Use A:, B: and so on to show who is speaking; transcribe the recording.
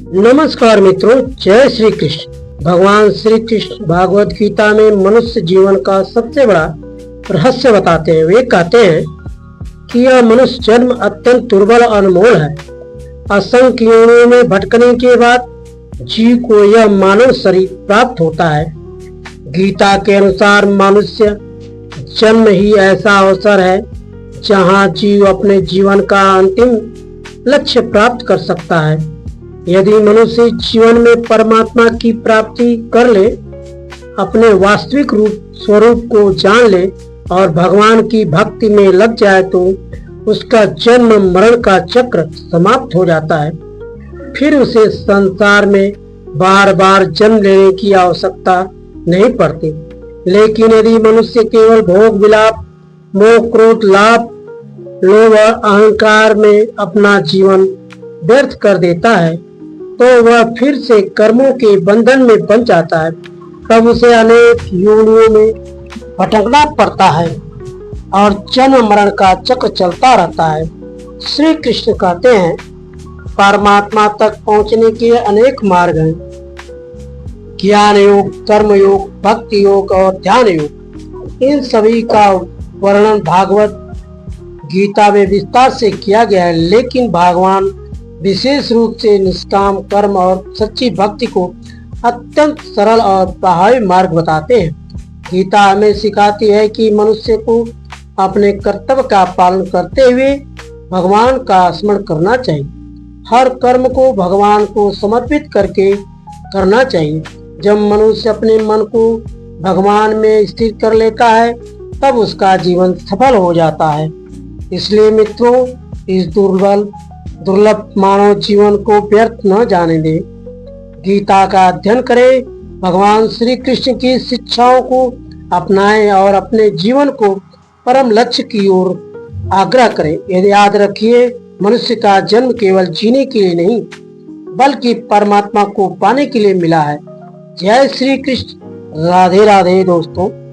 A: नमस्कार मित्रों, जय श्री कृष्ण। भगवान श्री कृष्ण भागवत गीता में मनुष्य जीवन का सबसे बड़ा रहस्य बताते हैं। वे कहते हैं कि यह मनुष्य जन्म अत्यंत दुर्बल और अनमोल है। असंख्य योनियों में भटकने के बाद जीव को यह मानव शरीर प्राप्त होता है। गीता के अनुसार मनुष्य जन्म ही ऐसा अवसर है जहाँ जीव अपने जीवन का अंतिम लक्ष्य प्राप्त कर सकता है। यदि मनुष्य जीवन में परमात्मा की प्राप्ति कर ले, अपने वास्तविक स्वरूप को जान ले और भगवान की भक्ति में लग जाए तो उसका जन्म मरण का चक्र समाप्त हो जाता है। फिर उसे संसार में बार बार जन्म लेने की आवश्यकता नहीं पड़ती। लेकिन यदि मनुष्य केवल भोग विलाप, मोह, क्रोध, लाभ, लोभ और अहंकार में अपना जीवन व्यर्थ कर देता है तो वह फिर से कर्मों के बंधन में बंध जाता है। तब उसे अनेक योनियों में भटकना पड़ता है और जन्म मरण का चक्र चलता रहता है। श्री कृष्ण कहते हैं, परमात्मा तक पहुंचने के अनेक मार्ग हैं। ज्ञान योग, कर्म योग, भक्ति योग और ध्यान योग, इन सभी का वर्णन भागवत गीता में विस्तार से किया गया है। लेकिन भगवान विशेष रूप से निष्काम कर्म और सच्ची भक्ति को अत्यंत सरल और प्रभावी मार्ग बताते हैं। गीता हमें सिखाती है कि मनुष्य को अपने कर्तव्य का पालन करते हुए भगवान का स्मरण करना चाहिए। हर कर्म को भगवान को समर्पित करके करना चाहिए। जब मनुष्य अपने मन को भगवान में स्थिर कर लेता है तब उसका जीवन सफल हो जाता है। इसलिए मित्रों, इस दुर्लभ मानव जीवन को व्यर्थ न जाने दें। गीता का अध्ययन करें, भगवान श्री कृष्ण की शिक्षाओं को अपनाएं और अपने जीवन को परम लक्ष्य की ओर आग्रह करें। यदि याद रखिए, मनुष्य का जन्म केवल जीने के लिए नहीं बल्कि परमात्मा को पाने के लिए मिला है। जय श्री कृष्ण। राधे राधे दोस्तों।